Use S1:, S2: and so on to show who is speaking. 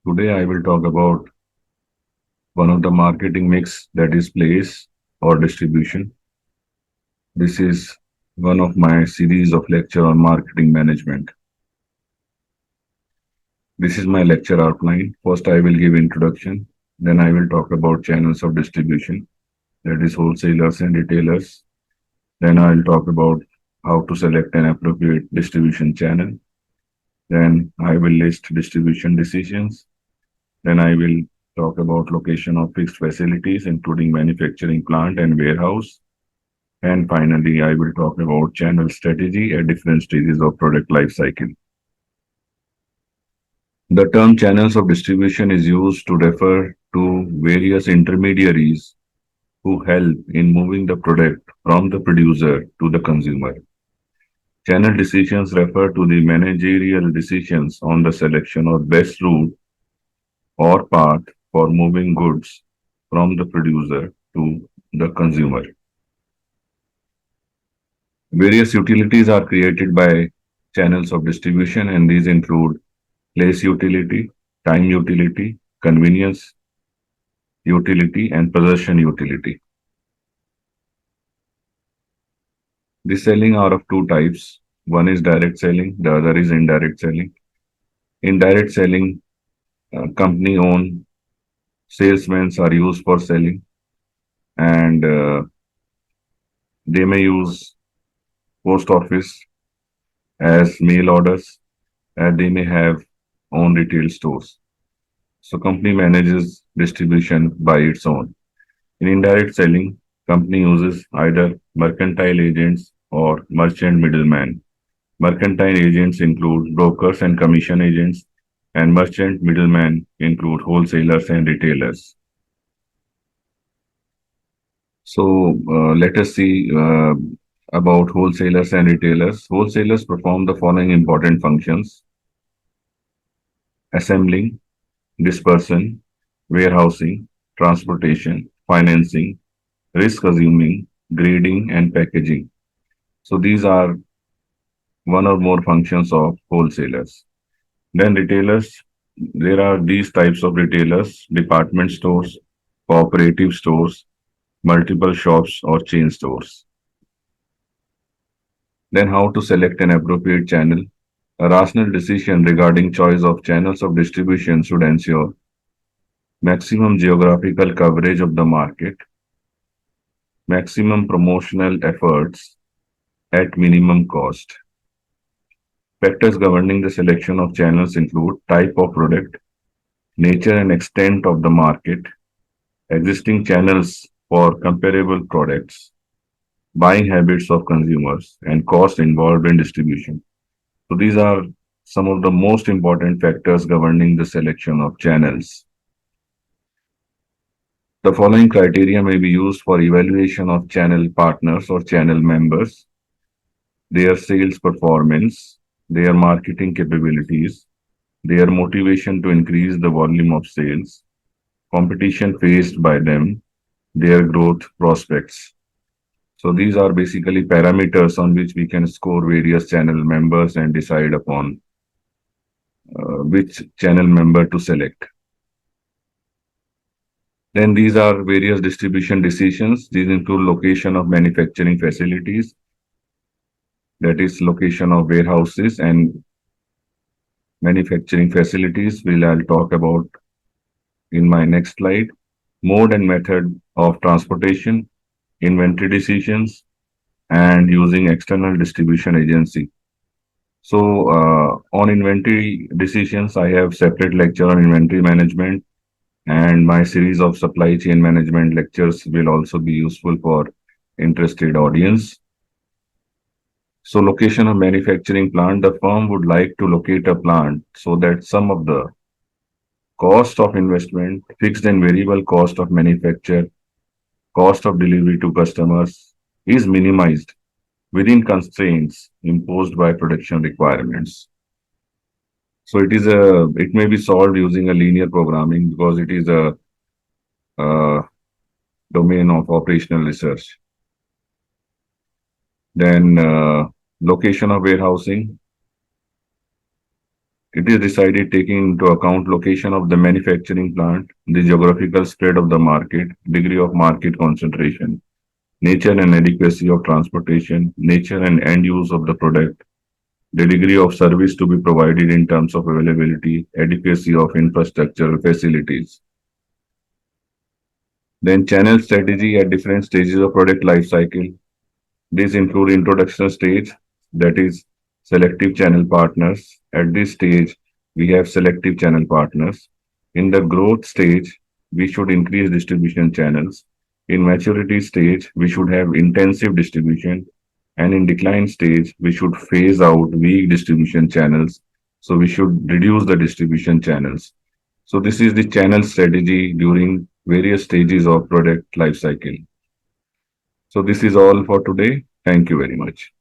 S1: Today I will talk about one of the marketing mix that is place or distribution. This is one of my series of lecture on marketing management. This is my lecture outline. First I will give introduction, then I will talk about channels of distribution, that is wholesalers and retailers. Then I will talk about how to select an appropriate distribution channel. Then I will list distribution decisions. Then I will talk about location of fixed facilities, including manufacturing plant and warehouse. And finally, I will talk about channel strategy at different stages of product life cycle. The term channels of distribution is used to refer to various intermediaries who help in moving the product from the producer to the consumer. Channel decisions refer to the managerial decisions on the selection of best route or path for moving goods from the producer to the consumer. Various utilities are created by channels of distribution, and these include place utility, time utility, convenience utility, and possession utility. The selling are of two types. One is direct selling, the other is indirect selling. In direct selling, company owned salesmen are used for selling, and they may use post office as mail orders, and they may have own retail stores. So company manages distribution by its own. In indirect selling, company uses either mercantile agents or merchant middlemen. Mercantile agents include brokers and commission agents, and merchant middlemen include wholesalers and retailers. So let us see about wholesalers and retailers. Wholesalers perform the following important functions: assembling, dispersion, warehousing, transportation, financing, risk assuming, grading, and packaging. So these are one or more functions of wholesalers. Then retailers, there are these types of retailers: department stores, cooperative stores, multiple shops or chain stores. Then how to select an appropriate channel. A rational decision regarding choice of channels of distribution should ensure maximum geographical coverage of the market, maximum promotional efforts at minimum cost. Factors governing the selection of channels include type of product, nature and extent of the market, existing channels for comparable products, buying habits of consumers, and cost involved in distribution. So these are some of the most important factors governing the selection of channels. The following criteria may be used for evaluation of channel partners or channel members: their sales performance, their marketing capabilities, their motivation to increase the volume of sales, competition faced by them, their growth prospects. So these are basically parameters on which we can score various channel members and decide upon which channel member to select. Then these are various distribution decisions. These include location of manufacturing facilities, that is location of warehouses and manufacturing facilities, which I'll talk about in my next slide. Mode and method of transportation, inventory decisions, and using external distribution agency. So on inventory decisions, I have separate lecture on inventory management, and my series of supply chain management lectures will also be useful for interested audience. So location of manufacturing plant, the firm would like to locate a plant so that some of the cost of investment, fixed and variable cost of manufacture, cost of delivery to customers is minimized within constraints imposed by production requirements. So it may be solved using a linear programming because it is a domain of operational research. Then location of warehousing. It is decided taking into account location of the manufacturing plant, the geographical spread of the market, degree of market concentration, nature and adequacy of transportation, nature and end use of the product, the degree of service to be provided in terms of availability, adequacy of infrastructure facilities. Then channel strategy at different stages of product life cycle. These include introduction stage, that is selective channel partners. At this stage, we have selective channel partners. In the growth stage, we should increase distribution channels. In maturity stage, we should have intensive distribution. And in decline stage, we should phase out weak distribution channels. So we should reduce the distribution channels. So this is the channel strategy during various stages of product life cycle. So this is all for today. Thank you very much.